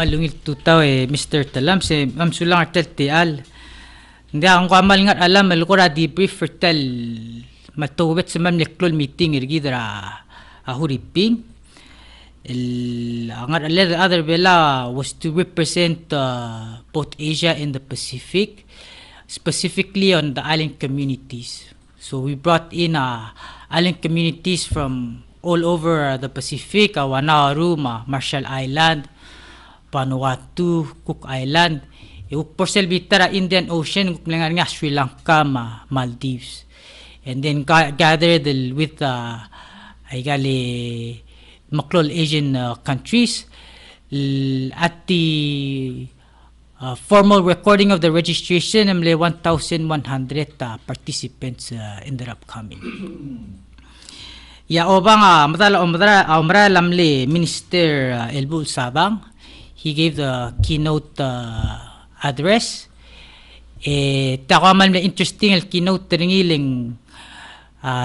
malungil tutaw Mr. Talam se am sulang artel tial. Hindi ang kamal nga alam malukura debrief for tel matubet sa mam leklol meeting irgidra huriping. Ang other bela was to represent both Asia and the Pacific, specifically on the island communities. So we brought in island communities from all over the Pacific, Nauru, Marshall Island, Vanuatu, Cook Island, Porcel Bitara, Indian Ocean, Sri Lanka, Maldives. And then gathered with Maklol Asian countries at the formal recording of the registration, 1,100 participants ended up coming. Ya obang umra lamle Minister Elbul Sabang, he gave the keynote address. Takaman na interesting el keynote ringiling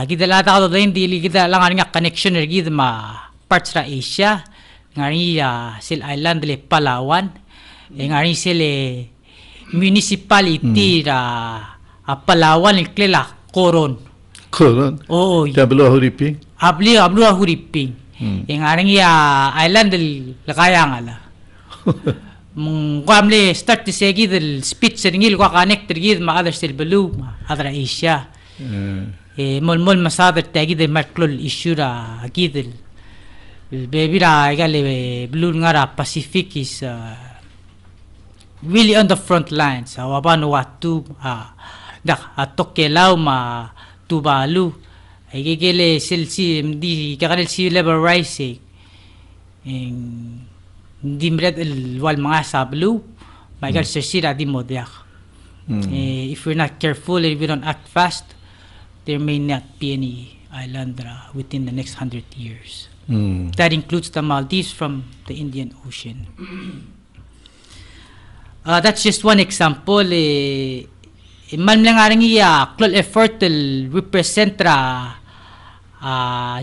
gidalata ko din dili gida lang nga connection gid ma parts ra Asia ngari sil island le Palawan ngari sile municipality ra Palawan klela Coron. Oh, Ablo Huriping. Ablo Huriping. Ngari island le kaya ngala. Mung kamle start to say gid speech ringil ko connect gid ma other sil Balu other Asia. Mol masader tagid marklol issue ra gid baby ra gale Blue ngara Pacific is really on the front lines. Vanuatu Tokelau ma Tuvalu ay gele silsi di kakanil sea level rising di mred wal mga sablu magal sira di modyak. If we're not careful, if we don't act fast, there may not be any island within the next 100 years. That includes the Maldives from the Indian Ocean. That's just one example. Man lang aring klol effort to represent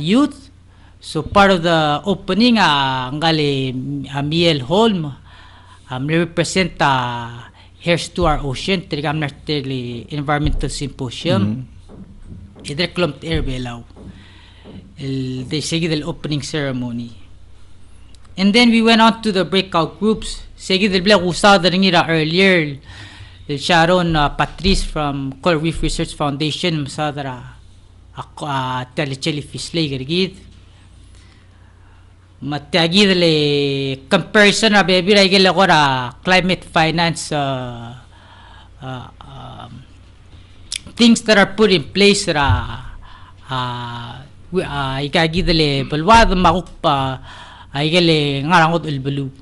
youth. So part of the opening ngali Miel Holm represent Here's to Our Ocean tirigam narteli environmental symposium. Idre klumt Erbai law. They say the opening ceremony. And then we went on to the breakout groups. Sige del bla usad ringira earlier. Sharon Patrice from Coral Reef Research Foundation masadara telecheli fisley gergid matagid le comparison na baby regel ko climate finance things that are put in place ikagid le balwad makukpa ay gele ngarangot ulbulu.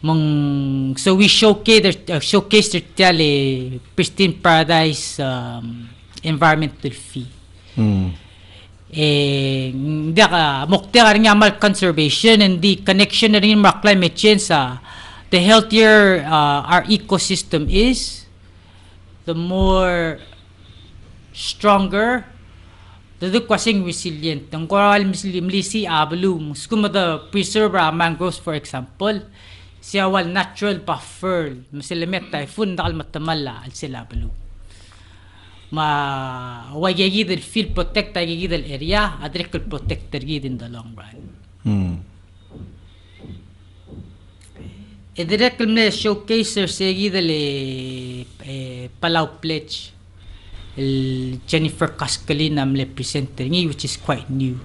So we showcased the pristine paradise environmental fee. Mukti ka rin mal conservation and the connection na rin mga climate change. The healthier our ecosystem is, the more stronger the kasing resilient. Ang coral mlisi ablu, skumada preserve mangroves for example. Siya wal natural buffer masilimet typhoon dakal matamala al sila balu ma wagigid el field protect agigid el area adrekal protector gid in the long run. Edrekal me showcaser segid el Palau pledge el Jennifer Cascalina le presenter which is quite new.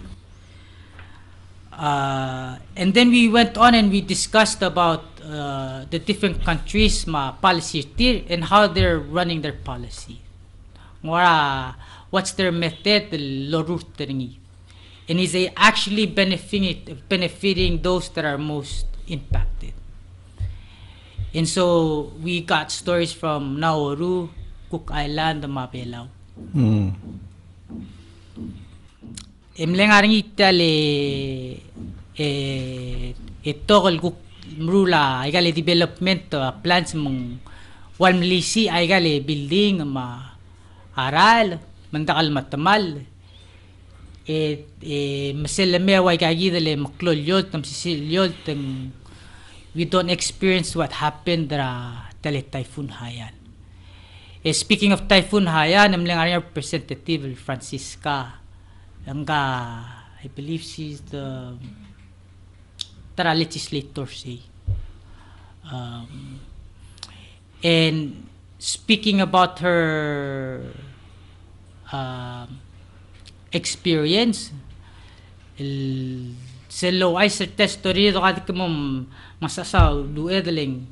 And then we went on and we discussed about the different countries' policy and how they're running their policy. What's their method? And is they actually benefiting those that are most impacted? And so we got stories from Nauru, Cook Island, Mapelaw. Emlengaring itale itokol guk mrula igale development plans mong walmlisi igale building aral mandakal matamal maselame way kagidale maklolyot tam sisilyot tang we don't experience what happened tele Typhoon Haiyan. Speaking of Typhoon Haiyan, ang representative Francisca, I believe she's the legislator say. And speaking about her experience, sa low ay sa testori do kati mo masasaw duedeling,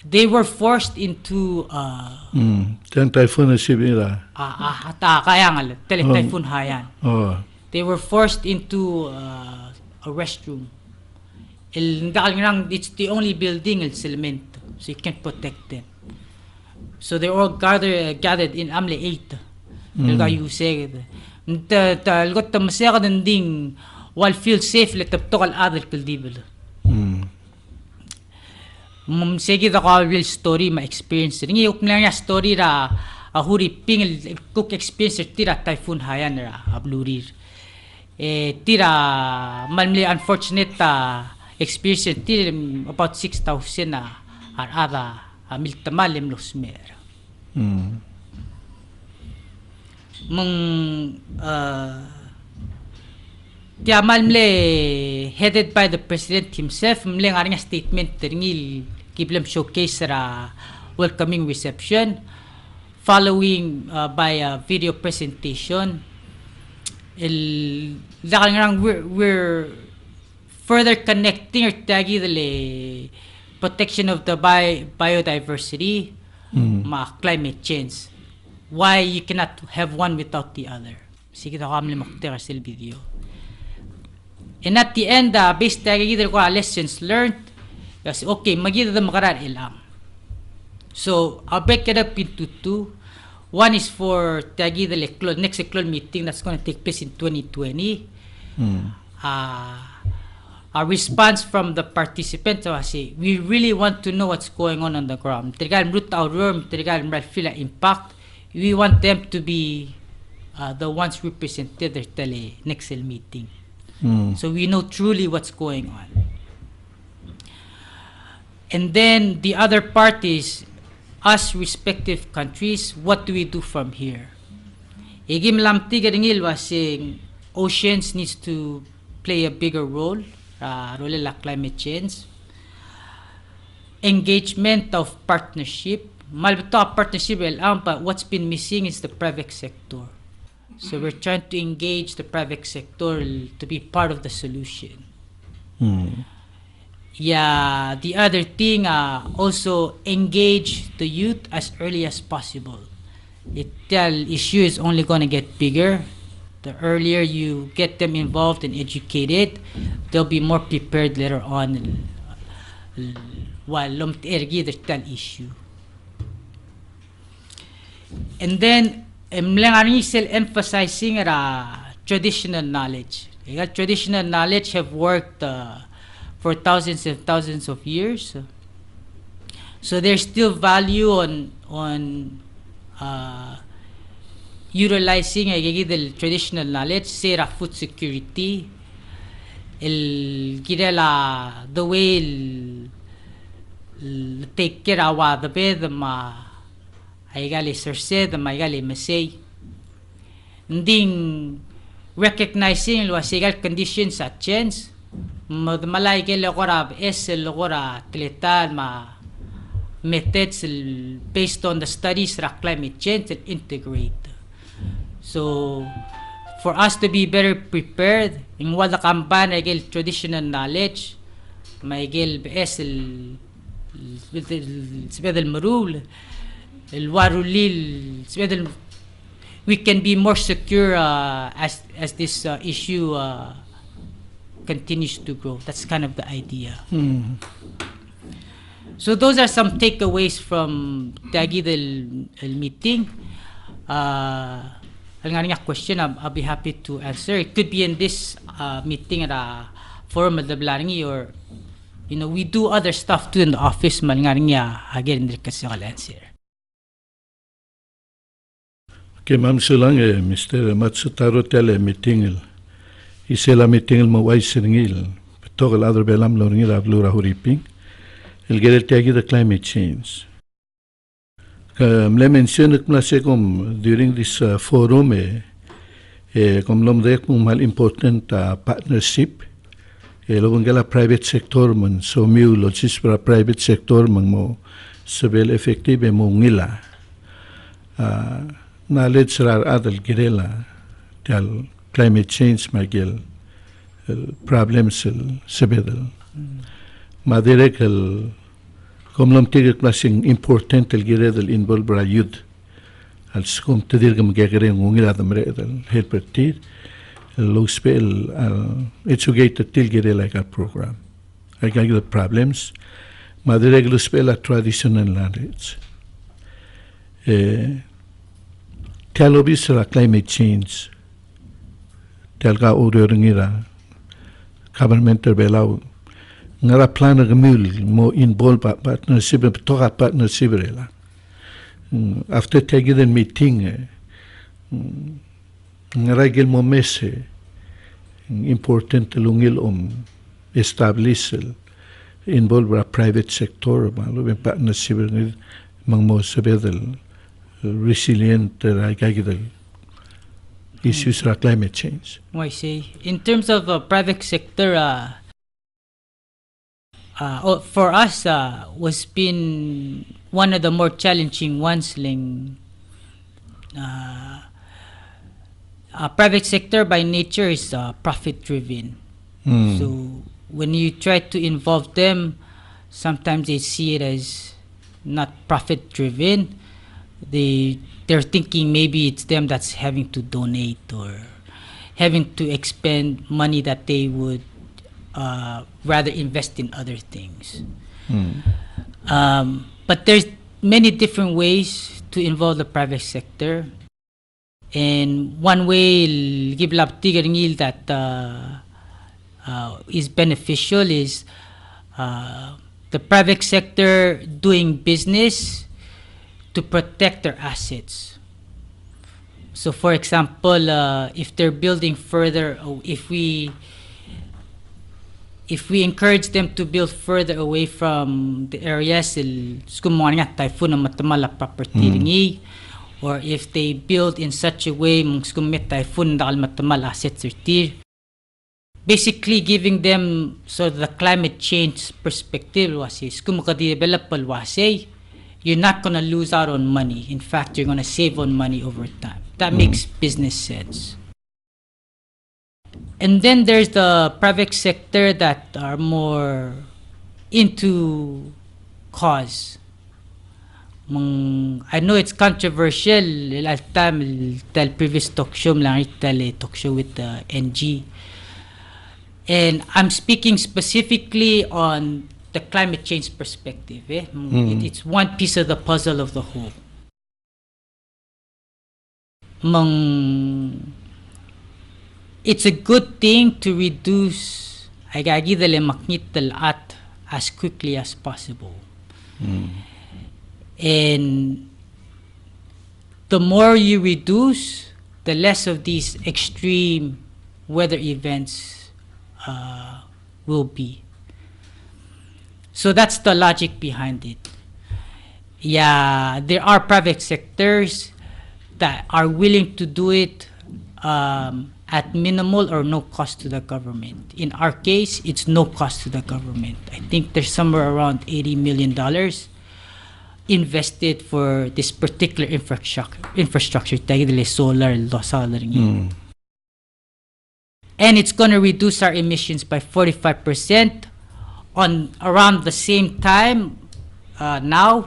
they were forced into typhoon sibira kaya nga tele Typhoon Haiyan. They were forced into a restroom. It's the only building in cemento, so you can't protect them. So they all gathered in Amle 8. You say got the masaya ding while feel safe let the total other kildible. Sige da ko real story ma experience ringi uk na story ra huri ping cook experience tira Typhoon Haiyan ra ablurir. Tira malmli unfortunate experience tira about 6,000 ada miltamalim losmer. Tiya malmle headed by the president himself, mle nga statement ringil kiblem showcase welcoming reception following by a video presentation. We're further connecting or tagi the protection of the biodiversity, climate change. Why you cannot have one without the other. Sige ta kami makita sa video. And at the end, based tagi ko lessons learned. Kasi okay, magida the makarar ilang. So I'll break it up into two. One is for tagi the next meeting that's going to take place in 2020. A response from the participants was we really want to know what's going on the ground. Trigal root our room, trigal feel impact. We want them to be the ones represented at the next meeting. So we know truly what's going on. And then the other part is us respective countries, what do we do from here? Igim lamti garingil was saying oceans needs to play a bigger role, la climate change. Engagement of partnership. Malbito partnership but what's been missing is the private sector. So we're trying to engage the private sector to be part of the solution. Yeah, the other thing, also engage the youth as early as possible. The issue is only going to get bigger. The earlier you get them involved and educated, they'll be more prepared later on. While the issue. And then, I'm still emphasizing traditional knowledge. Traditional knowledge have worked for thousands and thousands of years. So there's still value on utilizing the traditional knowledge, say food security, the way take care of the bed, aigali serse, the maigali masay. Nding recognizing the conditions that change. Malay ke lokora lokora tletal methods based on the studies of climate change and integrate. So for us to be better prepared in wala kampan ay traditional knowledge may sibedel marul el warulil sibedel we can be more secure as this issue continues to grow. That's kind of the idea. So those are some takeaways from the meeting. Question I'll be happy to answer. It could be in this meeting at a forum of the Blaringi, or we do other stuff too in the office. Again, I'll answer. Okay, ma'am, sulang Mr. Matsutaro tele meeting isela meeting mo wai singil. Togal adro belam lo ngila blura huriping. el gere tagi the climate change. Mle mention klase kom during this forum kom lom dek mal important partnership lobong gala private sector man so miu logis para private sector man mo sebel effective mo ngila knowledge rar adal girela tal climate change magel problems sebedel madirek kom lom tigre klasing important el girel involve para youth al skum tedir gam gegere ngila damre el helpertir low spell educated till like a program. I got the problems. Mother regular spell a traditional language. Tell obis climate change. Tell ga order governmental belau. Ngara plan a mul mo involved partnership to partnership rela. After taking the meeting regel mo mese important lungil establish involve a private sector malo ben partnership ng mang mo sabedel resilient kagidal issues ra climate change. I see. In terms of private sector, for us was been one of the more challenging ones. Private sector by nature is profit driven. So when you try to involve them, sometimes they see it as not profit driven. They're thinking maybe it's them that's having to donate or having to expend money that they would rather invest in other things. But there's many different ways to involve the private sector. And one way that is beneficial is the private sector doing business to protect their assets. So for example, if they're building further, if we encourage them to build further away from the areas typhoon na matamala property or if they build in such a way typhoon na matamal assets basically giving them so the climate change perspective is develop you're not going to lose out on money. In fact, you're going to save on money over time. That makes business sense. And then there's the private sector that are more into cause. I know it's controversial. Last time, the previous talk show with the NG. And I'm speaking specifically on the climate change perspective. It's one piece of the puzzle of the whole. It's a good thing to reduce as quickly as possible. And the more you reduce, the less of these extreme weather events will be. So that's the logic behind it. Yeah, there are private sectors that are willing to do it at minimal or no cost to the government. In our case, it's no cost to the government. I think there's somewhere around $80 million invested for this particular infrastructure, solar, and it's going to reduce our emissions by 45% on around the same time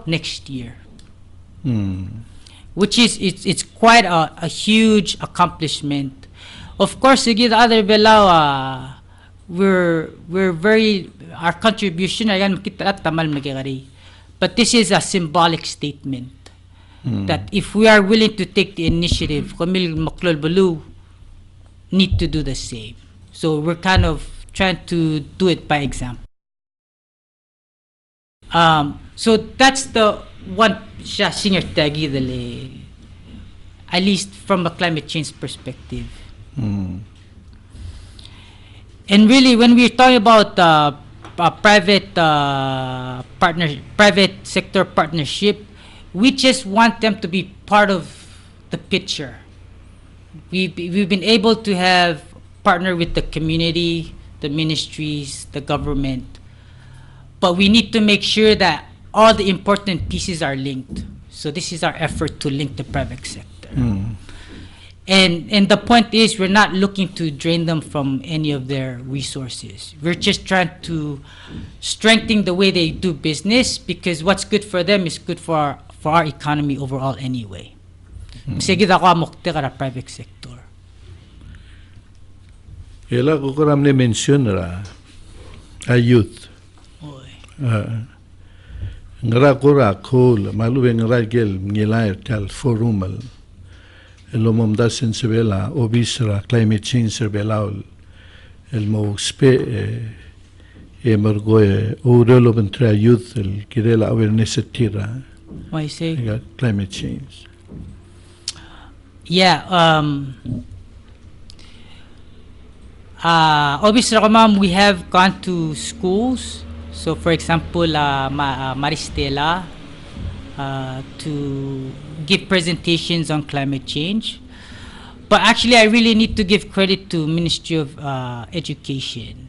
next year. Which is it's quite a huge accomplishment. Of course, the other below, we're very our contribution but this is a symbolic statement that if we are willing to take the initiative, need to do the same. So we're kind of trying to do it by example. So that's the one senior tagi at least from a climate change perspective. And really, when we're talking about private sector partnership. We just want them to be part of the picture. We've been able to have partner with the community, the ministries, the government, but we need to make sure that all the important pieces are linked. So this is our effort to link the private sector. And the point is, we're not looking to drain them from any of their resources. We're just trying to strengthen the way they do business, because what's good for them is good for our economy overall anyway. Sige ako amokte kara private sector. Ela ko karam ne mention ra a youth. Ngara kora kol malu ngara gel ngilay tal forumal. Elomom da sensibela obisra climate change serbelaul el mo spe emergo urelo bentra youth el kirela awareness tira. Why say climate change? Yeah, obviously, we have gone to schools. So, for example, Maristela, to give presentations on climate change. But actually, I really need to give credit to Ministry of Education.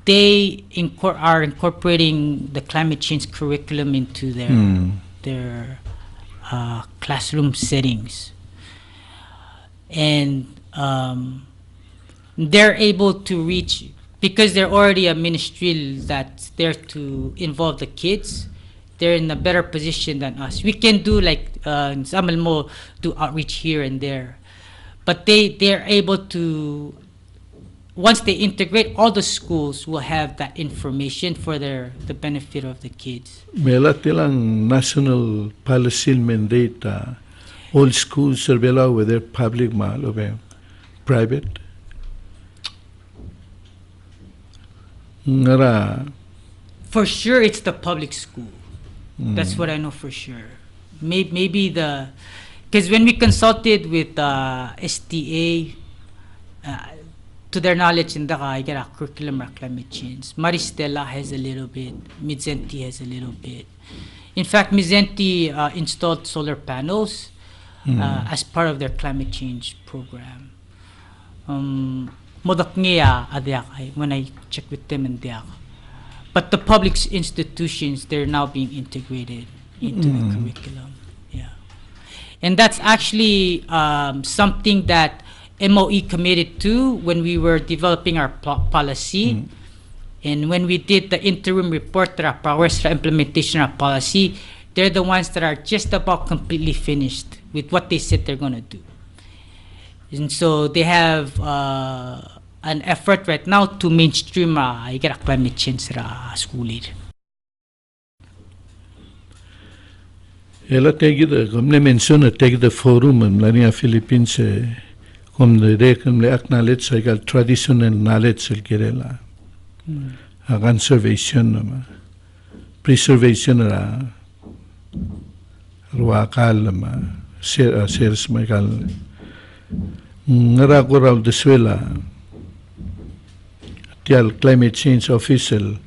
They are incorporating the climate change curriculum into their classroom settings, and they're able to reach, because they're already a ministry that's there to involve the kids. They're in a better position than us. We can do like do outreach here and there, but they're able to, once they integrate, all the schools will have that information for the benefit of the kids. Mela tilang national policy mandate all schools serbela whether public or private. Ngara. For sure, it's the public school. That's what I know for sure. Maybe because when we consulted with STA, to their knowledge, in the curriculum or climate change, Maristela has a little bit, Mizenti has a little bit. In fact, Mizenti installed solar panels as part of their climate change program. When I checked with them in Diak. But the public institutions, they're now being integrated into the curriculum. Yeah. And that's actually something that MOE committed to when we were developing our policy. And when we did the interim report that our powers for implementation of policy, they're the ones that are just about completely finished with what they said they're going to do. And so they have an effort right now to mainstream climate change school. Ela tegida komne menciona tegida forum mlania Philippines komne rekomne acknowledge egal traditional knowledge el kirela. Conservation preservation ra ruakal seres megal ngara koral deswela tial climate change official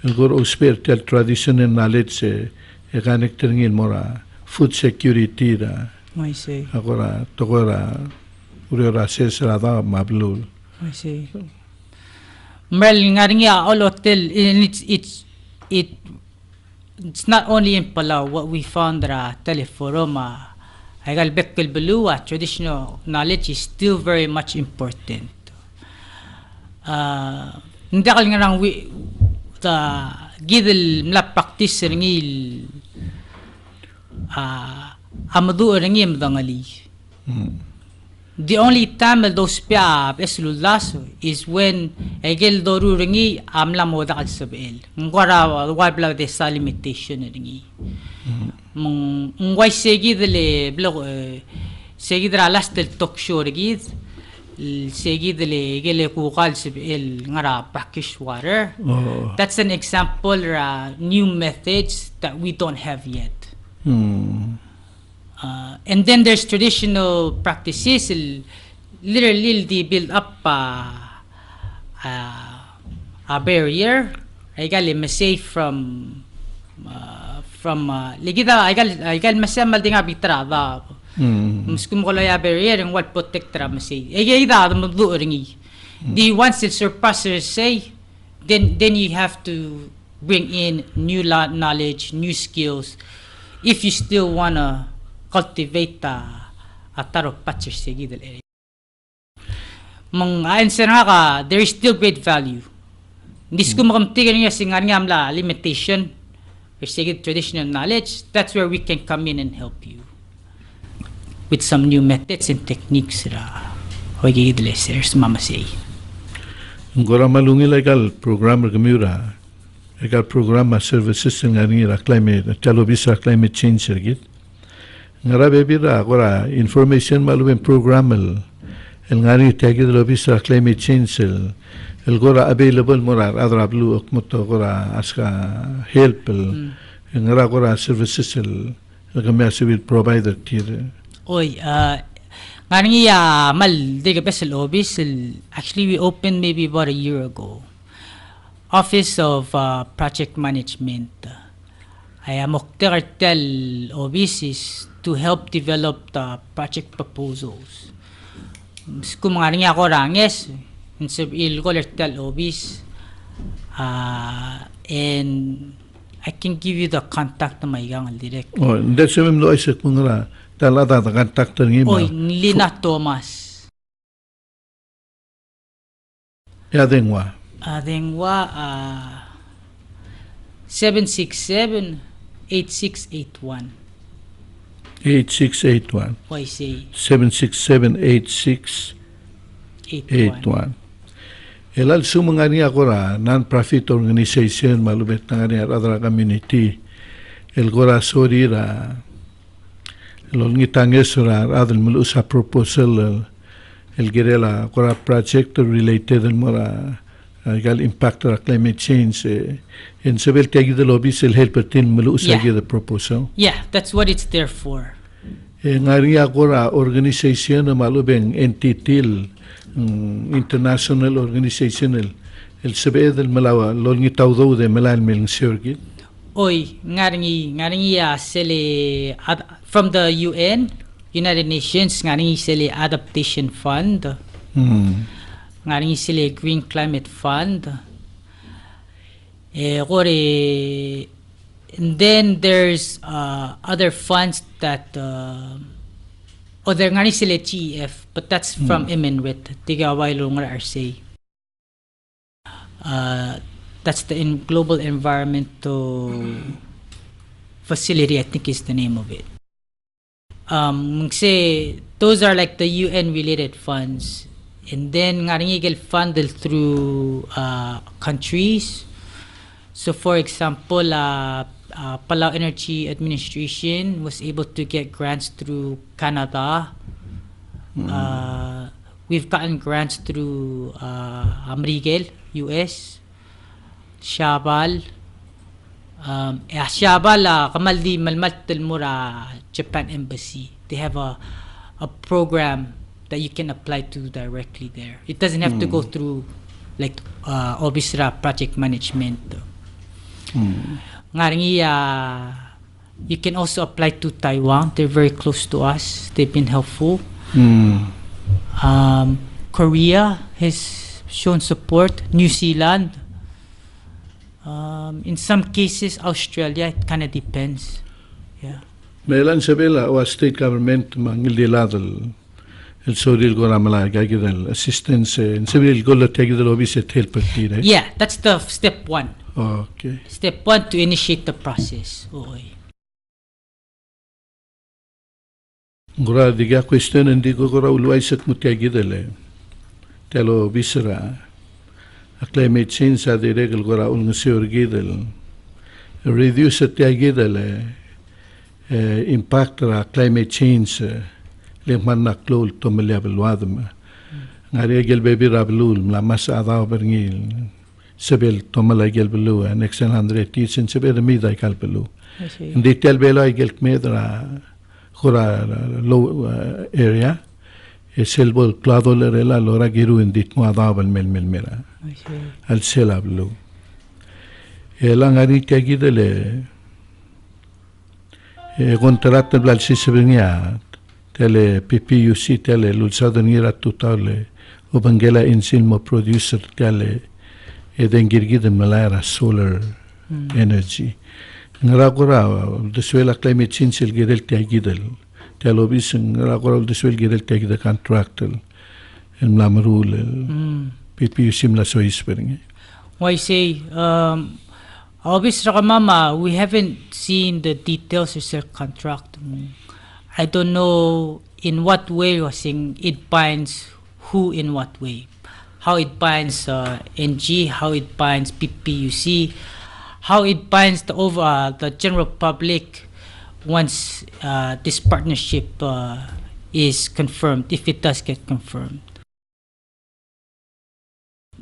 el gor usper tial traditional knowledge connecting in mora food security ra. I see. Agora togora urera sesra da mablul. I see. All hotel, it's not only in Palau. What we found that teleforoma, traditional knowledge is still very much important. Hindi ka nga gidel mla practice ringil amadu ringim dangali. The only time those pia eslulaso is when egel doru ringi amla moda kal sabel. Ngwara wabla de sa limitation ringi. Ngwai segi dele blog segi dra last del talk show ringi segi dele gele kukal sabel ngara brackish water. That's an example new methods that we don't have yet. And then there's traditional practices, literally they build up a barrier ay gali masay ligida ay gal masay mal dinga bitrada muskum ko ya barrier ng what protect tra masay ay ida madu ringi the once it surpasses say then you have to bring in new knowledge, new skills if you still wanna cultivate a taro patcher sige dal area mang ayon sa there is still great value hindi ko makamtigan niya singar nga amla limitation or sige traditional knowledge. That's where we can come in and help you with some new methods and techniques ra hoy gidle sir mamasay ngora malungi legal programmer gemura legal programa services ngani ra climate talobisa climate change sergit ngara bebira agora information maluben programel el ngani tagid lobisa climate change el gora available morar adra blue okmoto gora aska help el ngara gora services el gamasi will provider tir oy ngani mal diga besel obis actually we opened maybe about a year ago office of project management ay moktertel obis is to help develop the project proposals kung ngani ako ranges insib il kolertel obis and I can give you the contact na maigang direct oh that's why no isip mo nga talata ta contact ngi ma oy Lina Thomas ya dengwa 767-8681 8681 why say 767-8681 elal sumangani akora non-profit organization malubet ngani adra community el gora sorira lol ngitangesura adel mulu sa proposal el gerela gora project related el mora gal impact of climate change in several tagi the lobbies el help tin mulu sa the proposal that's what it's there for ngari agora organization malubeng entity international organization el sebed el malawa lol ngi tawdo de malal mel sirgit oy ngari sele from the United Nations ngari sele adaptation fund ngari sele green climate fund gore and then there's other funds that there ngani sila GF but that's from MNWIT tiga wailo nga RC that's the global environmental facility I think is the name of it say those are like the UN related funds and then ngani get funded through countries so for example Palau Energy Administration was able to get grants through Canada. We've gotten grants through Amrigel, US, Shabal. Shabal, Kamaldi Malmat Mura, Japan Embassy. They have a program that you can apply to directly there. It doesn't have to go through like Obisra project management. You can also apply to Taiwan. They're very close to us. They've been helpful. Korea has shown support. New Zealand. In some cases, Australia. It kind of depends. Yeah. Melan sabela o state government mangililad el soril gora malaga gidel assistance in civil gola tegidel obise help partire. Yeah, that's the step 1. Okay. Step 1 to initiate the process. Okay. Gora diga question hindi ko gora ulwaisak mo tegidel telo bisra a climate change sa direct gora ulng siorgidel reduce tegidel impact ra climate change le manna klol to level wadma ngari gel baby rablul la mas ada berngil sebel to mala gel belu next 100 years in sebel mi dai kalpelu in detail belo gel kmedra khora low area selbol clado le rela lora giru in dit mo ada bal mel mera I see. al selablo. Elang ari kagidele contratto bla si sebenya tele PPUC tele lulsado ngira tutale obangela insilmo producer tele edengirgide malara solar energy. Ngrakora deswela climate change el girel tiagidel tele obis ngrakora deswel girel tiagide contractel el mlamrul PPUC mla so isperinge. Why say, obvious mama, we haven't seen the details of the contract. I don't know in what way it binds who in what way. How it binds NG, how it binds PPUC, how it binds the general public once this partnership is confirmed, if it does get confirmed.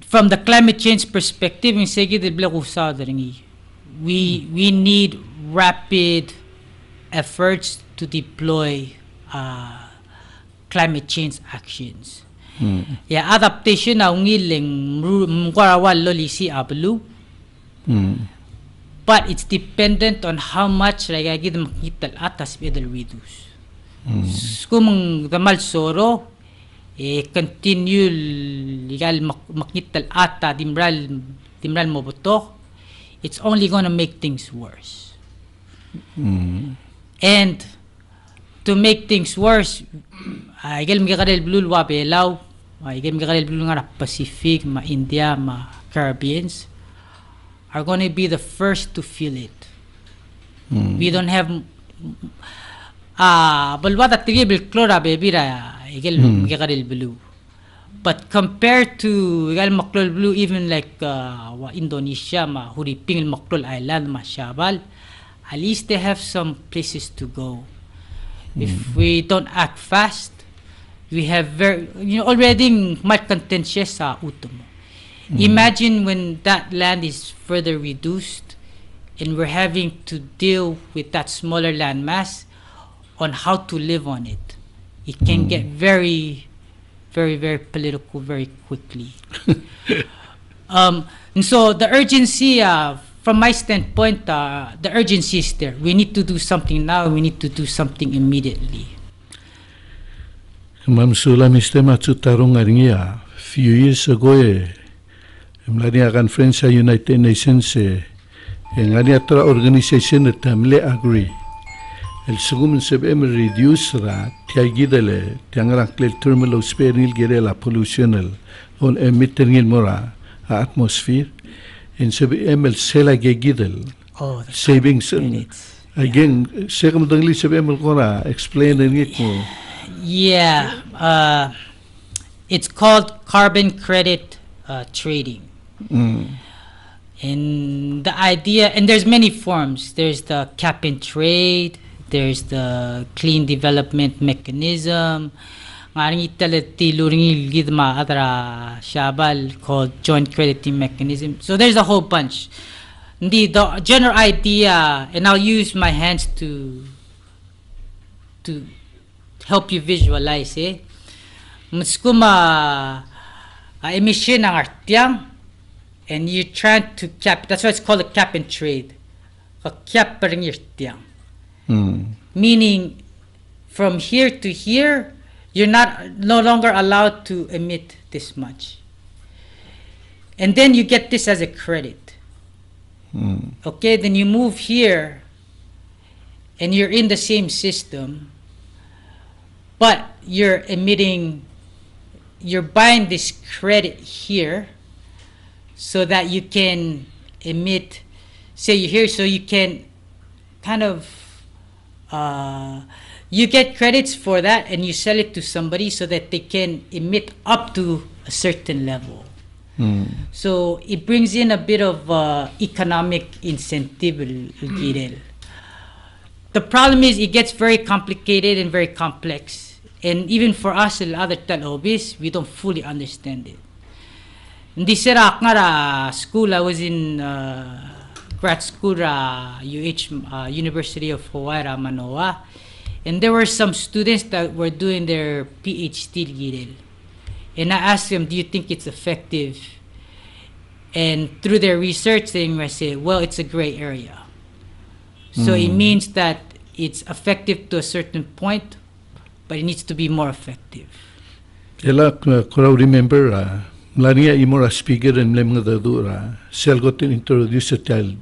From the climate change perspective, we need rapid efforts to deploy climate change actions. Yeah, adaptation na ungiling mwarawal lolisi ablu. But it's dependent on how much like I get makita atas it'll reduce. Kung the malsoro continue legal makita ata dimral moboto, it's only gonna make things worse. And to make things worse, I get mga blue wabelaw, I get mga blue nga Pacific, ma India, ma Caribbeans are gonna be the first to feel it. We don't have balwata terrible chlora bebira igel mga blue. But compared to igal maklol blue, even like Indonesia, ma Huriping Maklol Island, ma Shabal, at least they have some places to go. If we don't act fast, we have already much contentious sa utomo. Imagine when that land is further reduced and we're having to deal with that smaller land mass on how to live on it. It can get very, very, very political very quickly. And so the urgency, from my standpoint, the urgency is there. We need to do something now. We need to do something immediately. Ma'am Sula, Mr. Matsutaro nga few years ago mlani conference sa United Nations ngani atra organization na tamle agree. El segundo se reduce ra tiagidele tiangrang clear thermal sparing gerela pollution on emitting mora atmosphere in CBM sela gegidel savings again second dangli CBM kora explain it mo. Yeah, it's called carbon credit trading. And the idea, and there's many forms. There's the cap and trade, there's the clean development mechanism, called joint crediting mechanism. So there's a whole bunch. The general idea, and I'll use my hands to help you visualize it. Muskuma emission ng artyang, and you're trying to cap. That's why it's called a cap and trade. A cap per artyang. Meaning, from here to here, you're no longer allowed to emit this much. And then you get this as a credit. Okay, then you move here, and you're in the same system, but you're buying this credit here so that you can emit, say you're here, so you can kind of, you get credits for that and you sell it to somebody so that they can emit up to a certain level. So it brings in a bit of economic incentive. The problem is it gets very complicated and very complex. And even for us and other talobis, we don't fully understand it. Hindi sira nga school, I was in grad school University of Hawaii, Manoa. And there were some students that were doing their PhD. And I asked them, do you think it's effective? And through their research, they say, well, it's a gray area. So it means that it's effective to a certain point, but it needs to be more effective. Ela kau remember lania imora speaker and mga dadura sel got to introduce a child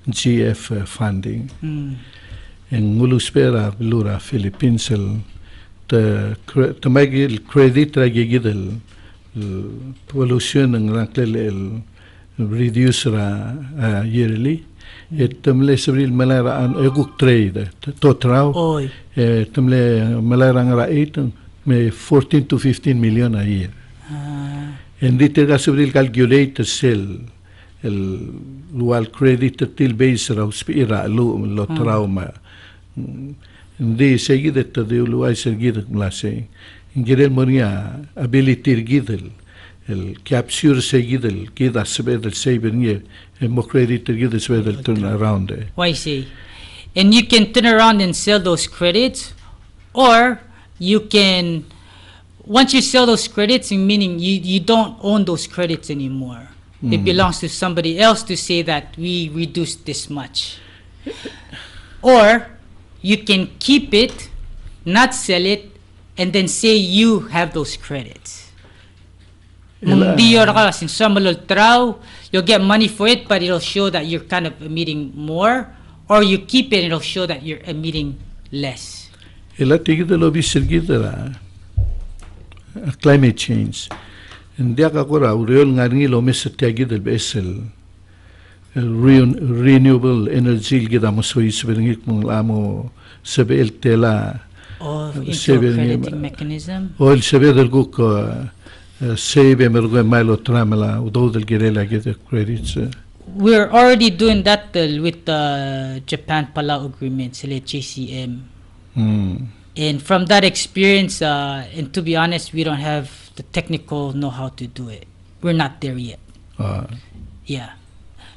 GF funding. En ngulu spera lura Philippines el te magil credit ragigidel pollution ng raklel el reduce ra yearly. Tumle sabril malara an eguk trade to trao. Tumle malara ngara 8 may 14 to 15 million a year. And dito ka sabril calculate sell el lual credit till base ra spira lo trauma. Hindi seguida to de luai seguida klase. Ingirel mo niya ability gidel el capture seguidel kida sebedel saber niya mo credit gidel sebedel turn around. Why say? And you can turn around and sell those credits, or you can, once you sell those credits, meaning you don't own those credits anymore. It belongs to somebody else to say that we reduced this much. Or you can keep it, not sell it, and then say you have those credits. You'll get money for it, but it'll show that you're kind of emitting more, or you keep it and it'll show that you're emitting less. Climate change. Hindi ako real nga ngilo mesa tiagid el besel renewable energy gida mo so isbengik mong amo sabe el tela Crediting mechanism. Oil sabe del guk save emergo malo tramela udo del girela get credits. We're already doing that with the Japan Palau agreement, sila JCM. And from that experience, and to be honest, we don't have the technical know-how to do it. We're not there yet. Yeah.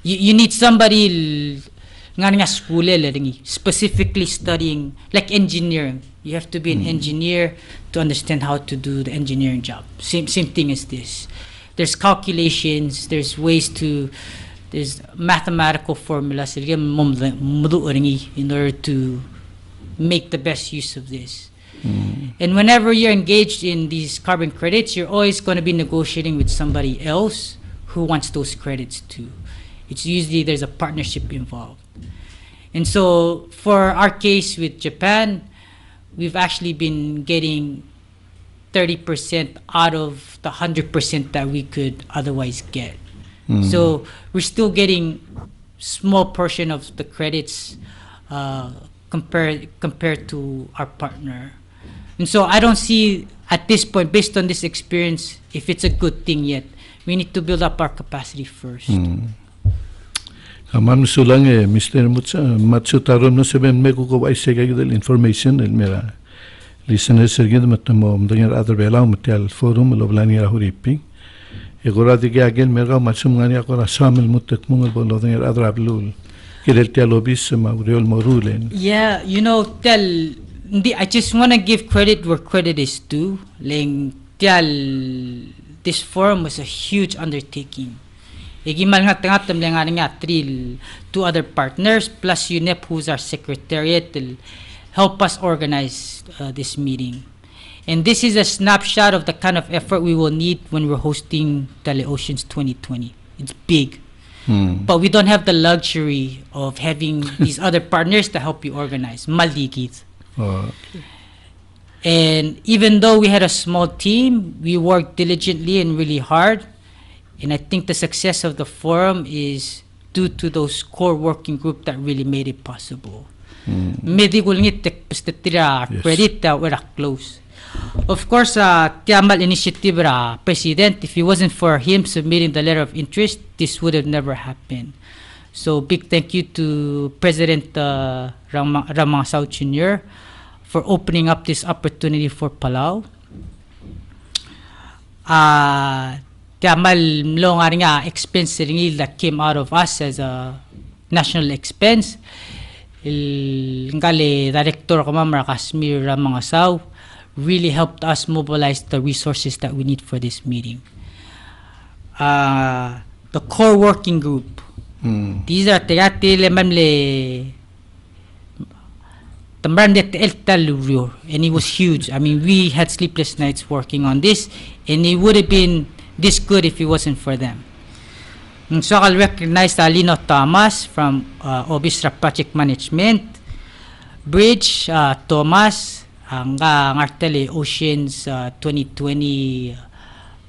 You need somebody specifically studying, like engineering. You have to be an engineer to understand how to do the engineering job. Same thing as this. There's calculations, there's mathematical formulas in order to make the best use of this. And whenever you're engaged in these carbon credits, you're always going to be negotiating with somebody else who wants those credits too. It's usually there's a partnership involved. And so for our case with Japan, we've actually been getting 30% out of the 100% that we could otherwise get. So we're still getting small portion of the credits compared to our partner. And so I don't see at this point, based on this experience, if it's a good thing yet. We need to build up our capacity first. Kaman sulang Mr. Matsutaro no sabi meko ko ay segay del information el mera listeners sergid matamo mdangar other bela material forum lo blani ra huripi egora dige agel mera matsum ngani akora samel mutek mungol bolo dangar other ablul kirel tialobis ma real morulen. Yeah, I just want to give credit where credit is due. This forum was a huge undertaking. Two other partners plus UNEP, who's our secretariat, will help us organize this meeting. And this is a snapshot of the kind of effort we will need when we're hosting Teleoceans 2020. It's big. But we don't have the luxury of having these other partners to help you organize. Maligit. And even though we had a small team, we worked diligently and really hard. And I think the success of the forum is due to those core working group that really made it possible. Credit we're close. Of course, Tiamal initiative president, if it wasn't for him submitting the letter of interest, this would have never happened. So big thank you to President Ramang Sao Jr. for opening up this opportunity for Palau. Tiamal mlong expense that came out of us as a national expense. Ngali Director Kamamra Kashmir Ramang Sao really helped us mobilize the resources that we need for this meeting. the core working group. These are tegati le mamle tambrande el and it was huge. I mean, we had sleepless nights working on this, and it would have been this good if it wasn't for them. So I'll recognize Lino Thomas from Obisra Project Management, Bridge Thomas, ang ngartele Oceans 2020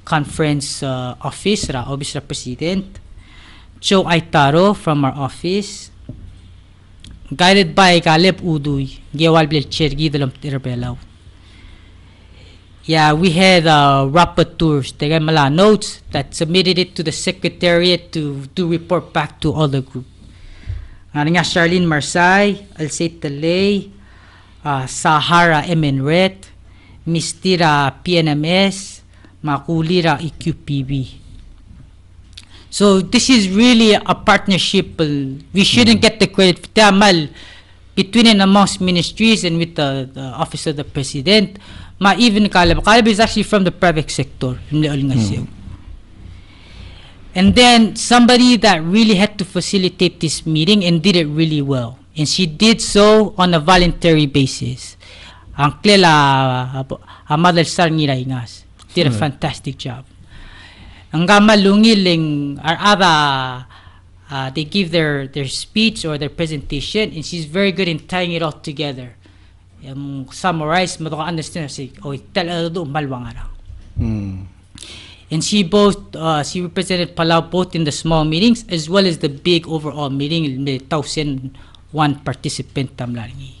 Conference Office, Obisra President, Joe Aitaro from our office, guided by Caleb Uduy, Gewal Bilchergi dalam Tirbelaw. Yeah, we had rapporteurs, mala notes that submitted it to the secretariat to report back to all the group. Nga Charlene Marsay, Alcet Talay, Sahara Emenret, Mistira PNMS, Makulira EQPB. So this is really a partnership. We shouldn't get the credit between and amongst ministries and with the office of the president. Even Caleb is actually from the private sector. And then somebody that really had to facilitate this meeting and did it really well. And she did so on a voluntary basis. Ang Clela Amadal Sarngiras did a fantastic job. Ang gamalungiling our other they give their speech or their presentation, and she's very good in tying it all together. Summarize mo to understand si tell do malwangara. And she represented Palau both in the small meetings as well as the big overall meeting. May 1,001 participant tamlaringi.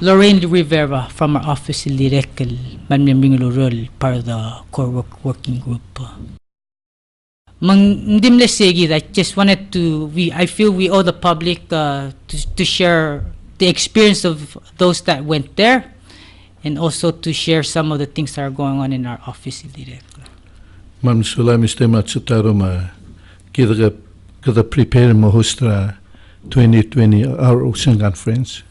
Lorraine Rivera from our office in Lirekal, Manmembing part of the core working group. I just wanted to, I feel we owe the public to share the experience of those that went there, and also to share some of the things that are going on in our office in Lirekal. Ma'am Sula, Mr. Matsutaro, kada prepare mo hostra 2020 our Ocean Conference.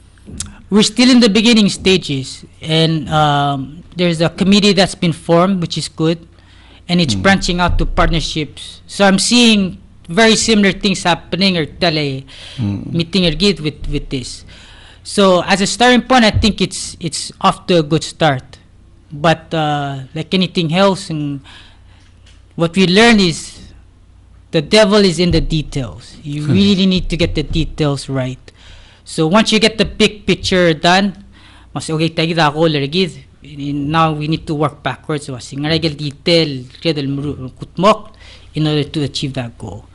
We're still in the beginning stages, and there's a committee that's been formed, which is good, and it's branching out to partnerships. So I'm seeing very similar things happening or meeting with this. So as a starting point, I think it's off to a good start. But like anything else, and what we learned is the devil is in the details. You really need to get the details right. So once you get the big picture done, now we need to work backwards in order to achieve that goal.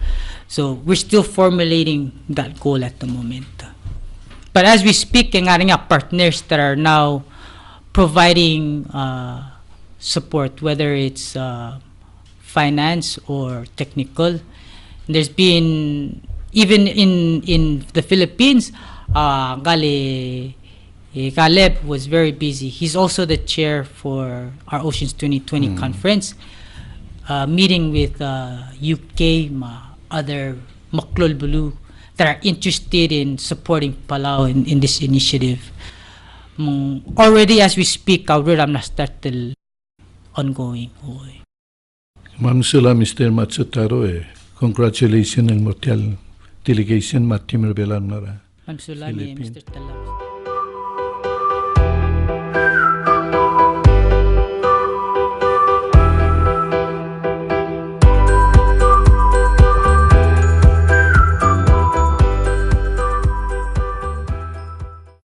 So we're still formulating that goal at the moment. But as we speak, partners that are now providing support, whether it's finance or technical. There's been, even in the Philippines, Caleb was very busy. He's also the chair for our Oceans 2020 conference, meeting with UK, other Maklol Bulu that are interested in supporting Palau in this initiative. Already as we speak, I'm na started ongoing. Ma'am sila Mr. Matsutaro, congratulations ang mortal delegation Matimir Belan Mara. Ma'am sila Mr. Talam.